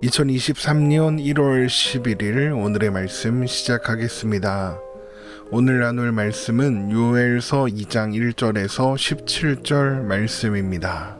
2023년 1월 11일 오늘의 말씀 시작하겠습니다. 오늘 나눌 말씀은 요엘서 2장 1절에서 17절 말씀입니다.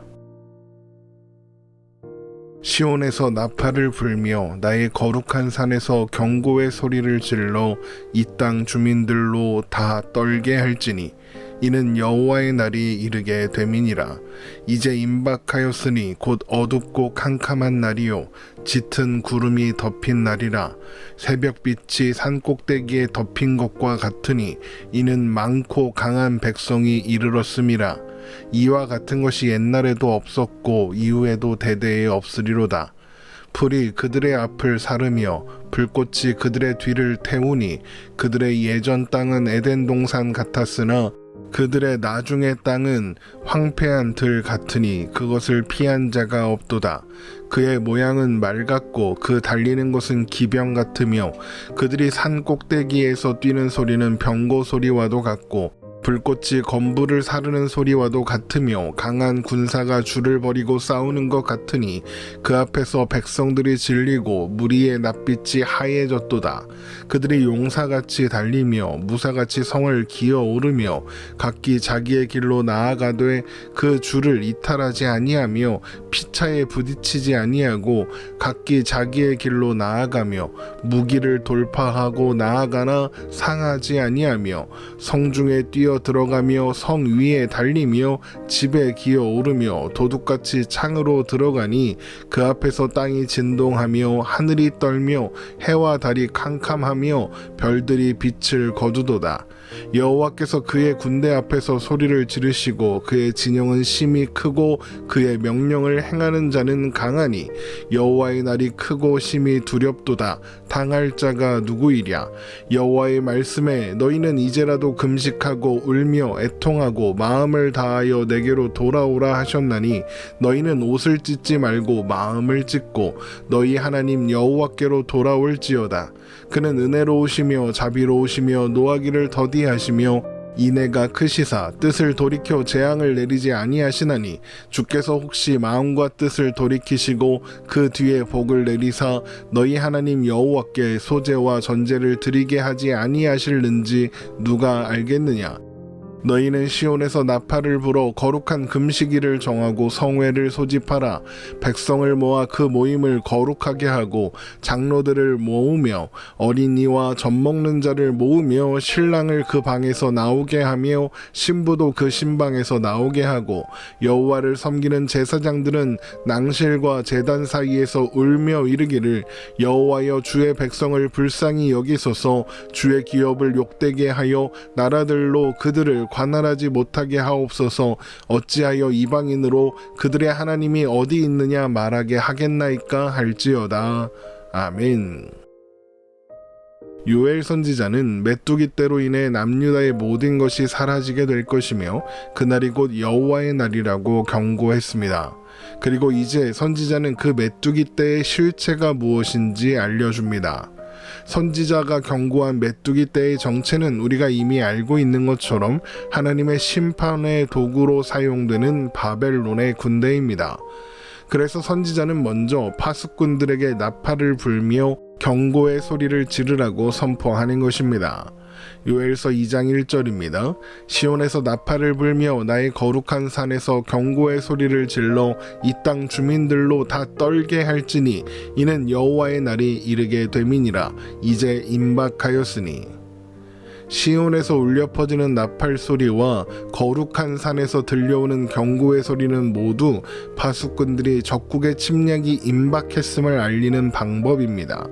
시온에서 나팔을 불며 나의 거룩한 산에서 경고의 소리를 질러 이 땅 주민들로 다 떨게 할지니 이는 여호와의 날이 이르게 됨이니라. 이제 임박하였으니 곧 어둡고 캄캄한 날이요 짙은 구름이 덮인 날이라. 새벽빛이 산 꼭대기에 덮인 것과 같으니 이는 많고 강한 백성이 이르렀음이라. 이와 같은 것이 옛날에도 없었고 이후에도 대대에 없으리로다. 풀이 그들의 앞을 사르며 불꽃이 그들의 뒤를 태우니 그들의 예전 땅은 에덴 동산 같았으나 그들의 나중의 땅은 황폐한 들 같으니 그것을 피한 자가 없도다. 그의 모양은 말 같고 그 달리는 것은 기병 같으며 그들이 산 꼭대기에서 뛰는 소리는 병고 소리와도 같고 불꽃이 건부를 사르는 소리와도 같으며 강한 군사가 줄을 버리고 싸우는 것 같으니 그 앞에서 백성들이 질리고 무리의 낯빛이 하얘졌도다. 그들이 용사같이 달리며 무사같이 성을 기어오르며 각기 자기의 길로 나아가되 그 줄을 이탈하지 아니하며 피차에 부딪히지 아니하고 각기 자기의 길로 나아가며 무기를 돌파하고 나아가나 상하지 아니하며 성중에 뛰어 들어가며 성 위에 달리며 집에 기어오르며 도둑같이 창으로 들어가니 그 앞에서 땅이 진동하며 하늘이 떨며 해와 달이 캄캄하며 별들이 빛을 거두도다. 여호와께서 그의 군대 앞에서 소리를 지르시고 그의 진영은 심히 크고 그의 명령을 행하는 자는 강하니 여호와의 날이 크고 심히 두렵도다. 당할 자가 누구이랴. 여호와의 말씀에 너희는 이제라도 금식하고 울며 애통하고 마음을 다하여 내게로 돌아오라 하셨나니 너희는 옷을 찢지 말고 마음을 찢고 너희 하나님 여호와께로 돌아올지어다. 그는 은혜로우시며 자비로우시며 노하기를 더디하시며 인애가 크시사 뜻을 돌이켜 재앙을 내리지 아니하시나니 주께서 혹시 마음과 뜻을 돌이키시고 그 뒤에 복을 내리사 너희 하나님 여호와께 소제와 전제를 드리게 하지 아니하실는지 누가 알겠느냐. 너희는 시온에서 나팔을 불어 거룩한 금식일을 정하고 성회를 소집하라. 백성을 모아 그 모임을 거룩하게 하고 장로들을 모으며 어린이와 젖먹는 자를 모으며 신랑을 그 방에서 나오게 하며 신부도 그 신방에서 나오게 하고 여호와를 섬기는 제사장들은 낭실과 제단 사이에서 울며 이르기를 여호와여 주의 백성을 불쌍히 여기소서. 주의 기업을 욕되게 하여 나라들로 그들을 관할하지 못하게 하옵소서. 어찌하여 이방인으로 그들의 하나님이 어디 있느냐 말하게 하겠나이까 할지어다. 아멘. 요엘 선지자는 메뚜기 떼로 인해 남유다의 모든 것이 사라지게 될 것이며 그날이 곧 여호와의 날이라고 경고했습니다. 그리고 이제 선지자는 그 메뚜기 떼의 실체가 무엇인지 알려줍니다. 선지자가 경고한 메뚜기 떼의 정체는 우리가 이미 알고 있는 것처럼 하나님의 심판의 도구로 사용되는 바벨론의 군대입니다. 그래서 선지자는 먼저 파수꾼들에게 나팔을 불며 경고의 소리를 지르라고 선포하는 것입니다. 요엘서 2장 1절입니다. 시온에서 나팔을 불며 나의 거룩한 산에서 경고의 소리를 질러 이 땅 주민들로 다 떨게 할지니 이는 여호와의 날이 이르게 됨이니라. 이제 임박하였으니. 시온에서 울려 퍼지는 나팔 소리와 거룩한 산에서 들려오는 경고의 소리는 모두 파수꾼들이 적국의 침략이 임박했음을 알리는 방법입니다.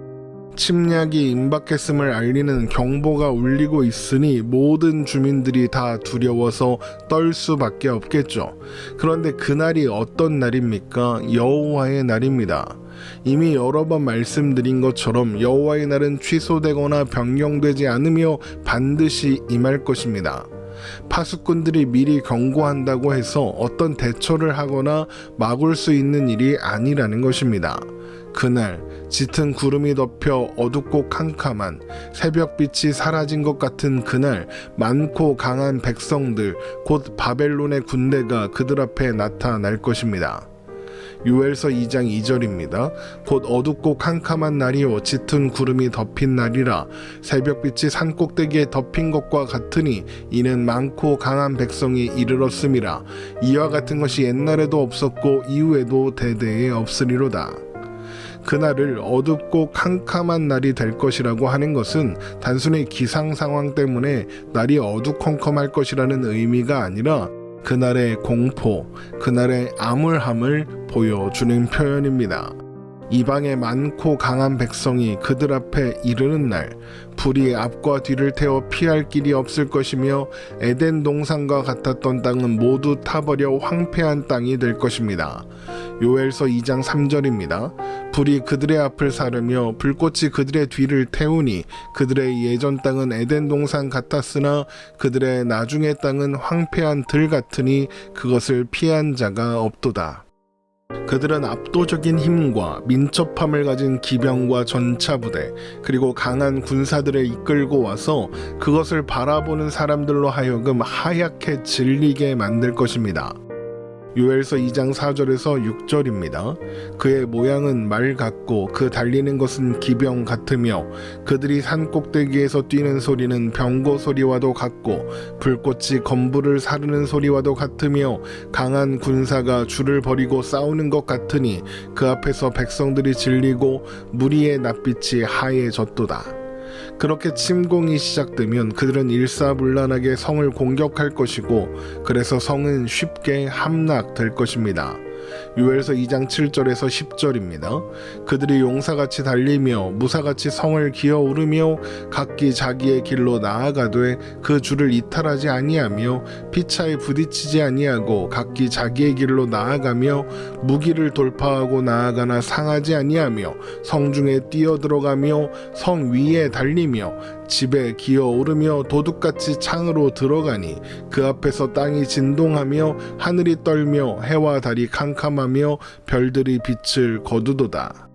침략이 임박했음을 알리는 경보가 울리고 있으니 모든 주민들이 다 두려워서 떨 수밖에 없겠죠. 그런데 그날이 어떤 날입니까? 여호와의 날입니다. 이미 여러 번 말씀드린 것처럼 여호와의 날은 취소되거나 변경되지 않으며 반드시 임할 것입니다. 파수꾼들이 미리 경고한다고 해서 어떤 대처를 하거나 막을 수 있는 일이 아니라는 것입니다. 그날 짙은 구름이 덮여 어둡고 캄캄한 새벽빛이 사라진 것 같은 그날 많고 강한 백성들 곧 바벨론의 군대가 그들 앞에 나타날 것입니다. 요엘서 2장 2절입니다. 곧 어둡고 캄캄한 날이요 짙은 구름이 덮인 날이라 새벽빛이 산꼭대기에 덮인 것과 같으니 이는 많고 강한 백성이 이르렀음이라. 이와 같은 것이 옛날에도 없었고 이후에도 대대에 없으리로다. 그날을 어둡고 캄캄한 날이 될 것이라고 하는 것은 단순히 기상 상황 때문에 날이 어두컴컴할 것이라는 의미가 아니라 그날의 공포, 그날의 암울함을 보여주는 표현입니다. 이방의 많고 강한 백성이 그들 앞에 이르는 날, 불이 앞과 뒤를 태워 피할 길이 없을 것이며 에덴 동산과 같았던 땅은 모두 타버려 황폐한 땅이 될 것입니다. 요엘서 2장 3절입니다. 불이 그들의 앞을 사르며 불꽃이 그들의 뒤를 태우니 그들의 예전 땅은 에덴 동산 같았으나 그들의 나중의 땅은 황폐한 들 같으니 그것을 피한 자가 없도다. 그들은 압도적인 힘과 민첩함을 가진 기병과 전차부대 그리고 강한 군사들을 이끌고 와서 그것을 바라보는 사람들로 하여금 하얗게 질리게 만들 것입니다. 요엘서 2장 4절에서 6절입니다. 그의 모양은 말 같고 그 달리는 것은 기병 같으며 그들이 산 꼭대기에서 뛰는 소리는 병거 소리와도 같고 불꽃이 건불을 사르는 소리와도 같으며 강한 군사가 줄을 버리고 싸우는 것 같으니 그 앞에서 백성들이 질리고 무리의 낯빛이 하얘졌도다. 그렇게 침공이 시작되면 그들은 일사불란하게 성을 공격할 것이고 그래서 성은 쉽게 함락될 것입니다. 요엘서 2장 7절에서 10절입니다. 그들이 용사같이 달리며 무사같이 성을 기어오르며 각기 자기의 길로 나아가되 그 줄을 이탈하지 아니하며 피차에 부딪히지 아니하고 각기 자기의 길로 나아가며 무기를 돌파하고 나아가나 상하지 아니하며 성중에 뛰어들어가며 성 위에 달리며 집에 기어오르며 도둑같이 창으로 들어가니 그 앞에서 땅이 진동하며 하늘이 떨며 해와 달이 캄캄하며 별들이 빛을 거두도다.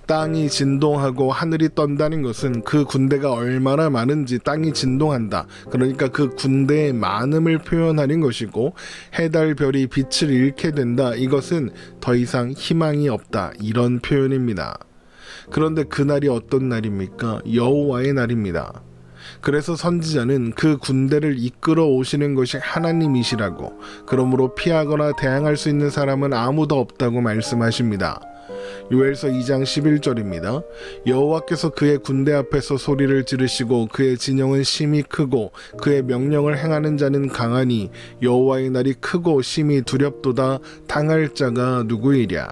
땅이 진동하고 하늘이 떤다는 것은 그 군대가 얼마나 많은지 땅이 진동한다. 그러니까 그 군대의 많음을 표현하는 것이고 해달 별이 빛을 잃게 된다. 이것은 더 이상 희망이 없다. 이런 표현입니다. 그런데 그날이 어떤 날입니까? 여호와의 날입니다. 그래서 선지자는 그 군대를 이끌어 오시는 것이 하나님이시라고, 그러므로 피하거나 대항할 수 있는 사람은 아무도 없다고 말씀하십니다. 요엘서 2장 11절입니다. 여호와께서 그의 군대 앞에서 소리를 지르시고 그의 진영은 심히 크고 그의 명령을 행하는 자는 강하니 여호와의 날이 크고 심히 두렵도다. 당할 자가 누구이랴.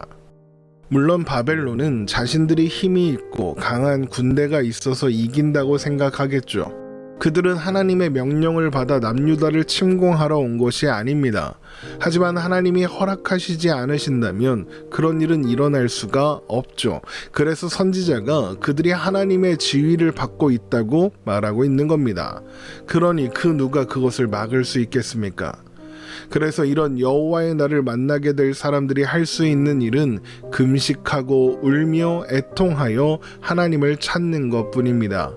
물론 바벨론은 자신들이 힘이 있고 강한 군대가 있어서 이긴다고 생각하겠죠. 그들은 하나님의 명령을 받아 남유다를 침공하러 온 것이 아닙니다. 하지만 하나님이 허락하시지 않으신다면 그런 일은 일어날 수가 없죠. 그래서 선지자가 그들이 하나님의 지휘를 받고 있다고 말하고 있는 겁니다. 그러니 그 누가 그것을 막을 수 있겠습니까? 그래서 이런 여호와의 날을 만나게 될 사람들이 할 수 있는 일은 금식하고 울며 애통하여 하나님을 찾는 것뿐입니다.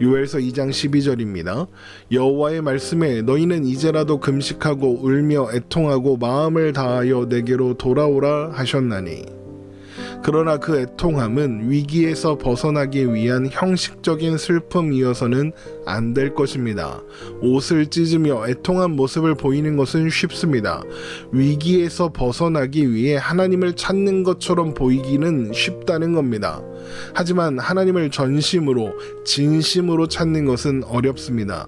요엘서 2장 12절입니다. 여호와의 말씀에 너희는 이제라도 금식하고 울며 애통하고 마음을 다하여 내게로 돌아오라 하셨나니. 그러나 그 애통함은 위기에서 벗어나기 위한 형식적인 슬픔이어서는 안 될 것입니다. 옷을 찢으며 애통한 모습을 보이는 것은 쉽습니다. 위기에서 벗어나기 위해 하나님을 찾는 것처럼 보이기는 쉽다는 겁니다. 하지만 하나님을 전심으로 진심으로 찾는 것은 어렵습니다.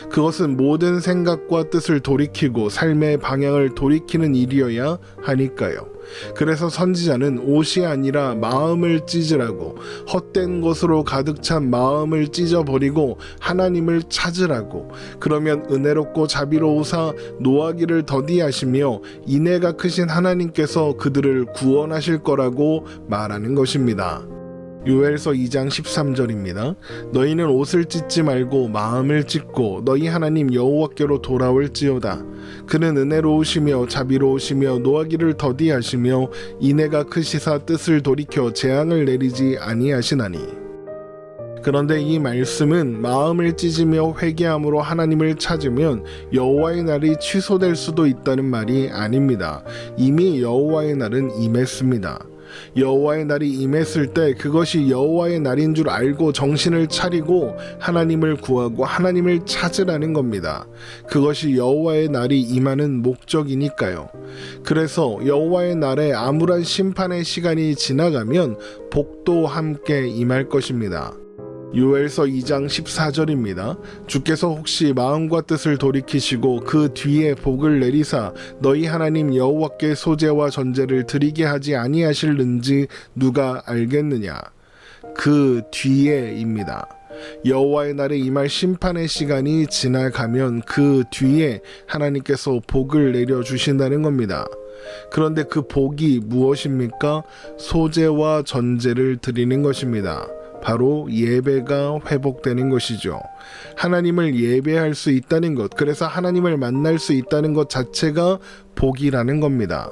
그것은 모든 생각과 뜻을 돌이키고 삶의 방향을 돌이키는 일이어야 하니까요. 그래서 선지자는 옷이 아니라 마음을 찢으라고, 헛된 것으로 가득 찬 마음을 찢어버리고 하나님을 찾으라고, 그러면 은혜롭고 자비로우사 노하기를 더디하시며 인애가 크신 하나님께서 그들을 구원하실 거라고 말하는 것입니다. 요엘서 2장 13절입니다. 너희는 옷을 찢지 말고 마음을 찢고 너희 하나님 여호와께로 돌아올지어다. 그는 은혜로우시며 자비로우시며 노하기를 더디하시며 인애가 크시사 뜻을 돌이켜 재앙을 내리지 아니하시나니. 그런데 이 말씀은 마음을 찢으며 회개함으로 하나님을 찾으면 여호와의 날이 취소될 수도 있다는 말이 아닙니다. 이미 여호와의 날은 임했습니다. 여호와의 날이 임했을 때 그것이 여호와의 날인 줄 알고 정신을 차리고 하나님을 구하고 하나님을 찾으라는 겁니다. 그것이 여호와의 날이 임하는 목적이니까요. 그래서 여호와의 날에 암울한 심판의 시간이 지나가면 복도 함께 임할 것입니다. 요엘서 2장 14절입니다. 주께서 혹시 마음과 뜻을 돌이키시고 그 뒤에 복을 내리사 너희 하나님 여호와께 소제와 전제를 드리게 하지 아니하실는지 누가 알겠느냐. 그 뒤에입니다. 여호와의 날에 임할 심판의 시간이 지나가면 그 뒤에 하나님께서 복을 내려주신다는 겁니다. 그런데 그 복이 무엇입니까? 소제와 전제를 드리는 것입니다. 바로 예배가 회복되는 것이죠. 하나님을 예배할 수 있다는 것, 그래서 하나님을 만날 수 있다는 것 자체가 복이라는 겁니다.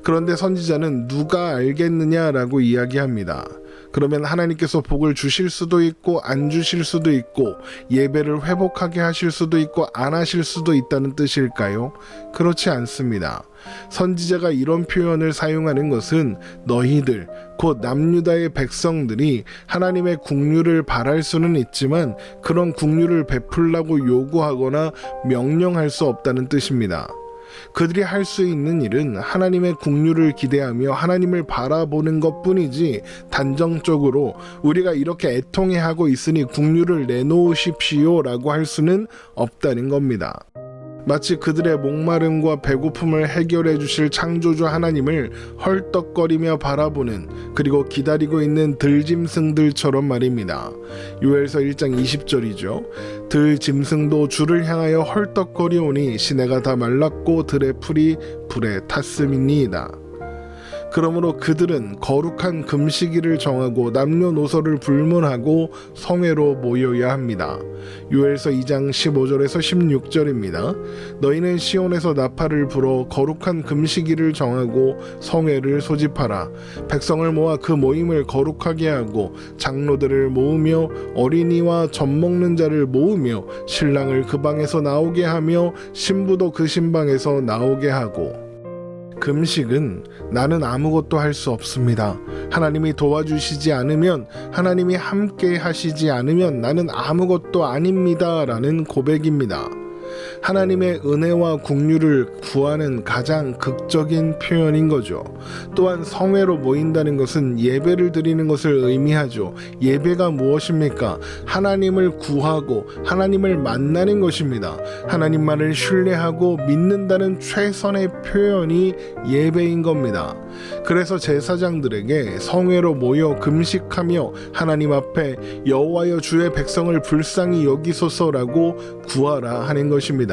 그런데 선지자는 누가 알겠느냐라고 이야기합니다. 그러면 하나님께서 복을 주실 수도 있고 안 주실 수도 있고 예배를 회복하게 하실 수도 있고 안 하실 수도 있다는 뜻일까요? 그렇지 않습니다. 선지자가 이런 표현을 사용하는 것은 너희들 곧 남유다의 백성들이 하나님의 긍휼을 바랄 수는 있지만 그런 긍휼을 베풀라고 요구하거나 명령할 수 없다는 뜻입니다. 그들이 할 수 있는 일은 하나님의 긍휼을 기대하며 하나님을 바라보는 것뿐이지 단정적으로 우리가 이렇게 애통해하고 있으니 긍휼을 내놓으십시오 라고 할 수는 없다는 겁니다. 마치 그들의 목마름과 배고픔을 해결해 주실 창조주 하나님을 헐떡거리며 바라보는 그리고 기다리고 있는 들짐승들처럼 말입니다. 요엘서 1장 20절이죠. 들짐승도 주를 향하여 헐떡거리오니 시내가 다 말랐고 들의 풀이 불에 탔음이니이다. 그러므로 그들은 거룩한 금식일을 정하고 남녀노소를 불문하고 성회로 모여야 합니다. 요엘서 2장 15절에서 16절입니다. 너희는 시온에서 나팔을 불어 거룩한 금식일을 정하고 성회를 소집하라. 백성을 모아 그 모임을 거룩하게 하고 장로들을 모으며 어린이와 젖 먹는 자를 모으며 신랑을 그 방에서 나오게 하며 신부도 그 신방에서 나오게 하고. 금식은 나는 아무것도 할 수 없습니다. 하나님이 도와주시지 않으면, 하나님이 함께 하시지 않으면 나는 아무것도 아닙니다 라는 고백입니다. 하나님의 은혜와 긍휼을 구하는 가장 극적인 표현인 거죠. 또한 성회로 모인다는 것은 예배를 드리는 것을 의미하죠. 예배가 무엇입니까? 하나님을 구하고 하나님을 만나는 것입니다. 하나님만을 신뢰하고 믿는다는 최선의 표현이 예배인 겁니다. 그래서 제사장들에게 성회로 모여 금식하며 하나님 앞에 여호와여 주의 백성을 불쌍히 여기소서라고 구하라 하는 것입니다.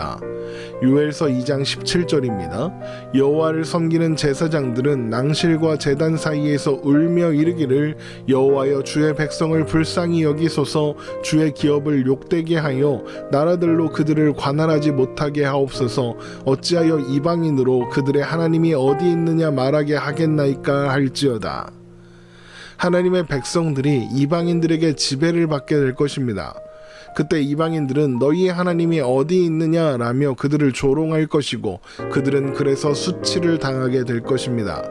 요엘서 2장 17절입니다. 여호와를 섬기는 제사장들은 낭실과 제단 사이에서 울며 이르기를 여호와여 주의 백성을 불쌍히 여기소서 주의 기업을 욕되게 하여 나라들로 그들을 관할하지 못하게 하옵소서 어찌하여 이방인으로 그들의 하나님이 어디 있느냐 말하게 하겠나이까 할지어다. 하나님의 백성들이 이방인들에게 지배를 받게 될 것입니다. 그때 이방인들은 너희의 하나님이 어디 있느냐라며 그들을 조롱할 것이고 그들은 그래서 수치를 당하게 될 것입니다.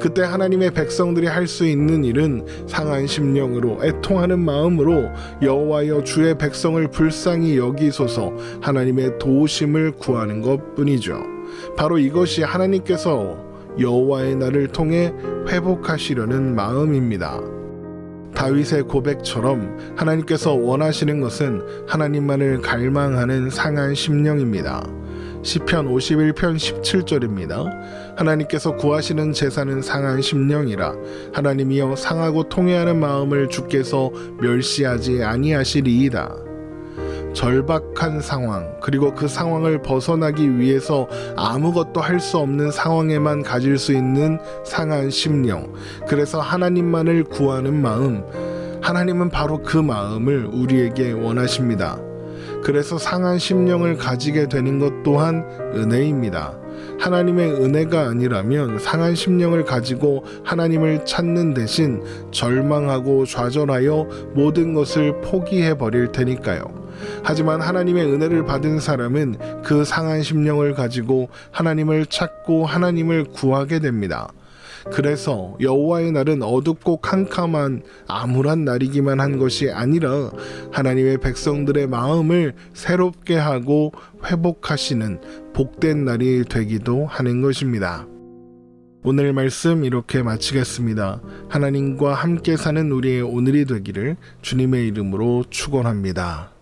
그때 하나님의 백성들이 할 수 있는 일은 상한 심령으로 애통하는 마음으로 여호와여 주의 백성을 불쌍히 여기소서 하나님의 도우심을 구하는 것뿐이죠. 바로 이것이 하나님께서 여호와의 날을 통해 회복하시려는 마음입니다. 다윗의 고백처럼 하나님께서 원하시는 것은 하나님만을 갈망하는 상한 심령입니다. 시편 51편 17절입니다. 하나님께서 구하시는 제사는 상한 심령이라 하나님이여 상하고 통회하는 마음을 주께서 멸시하지 아니하시리이다. 절박한 상황, 그리고 그 상황을 벗어나기 위해서 아무것도 할 수 없는 상황에만 가질 수 있는 상한 심령, 그래서 하나님만을 구하는 마음, 하나님은 바로 그 마음을 우리에게 원하십니다. 그래서 상한 심령을 가지게 되는 것 또한 은혜입니다. 하나님의 은혜가 아니라면 상한 심령을 가지고 하나님을 찾는 대신 절망하고 좌절하여 모든 것을 포기해 버릴 테니까요. 하지만 하나님의 은혜를 받은 사람은 그 상한 심령을 가지고 하나님을 찾고 하나님을 구하게 됩니다. 그래서 여호와의 날은 어둡고 캄캄한 암울한 날이기만 한 것이 아니라 하나님의 백성들의 마음을 새롭게 하고 회복하시는 복된 날이 되기도 하는 것입니다. 오늘 말씀 이렇게 마치겠습니다. 하나님과 함께 사는 우리의 오늘이 되기를 주님의 이름으로 축원합니다.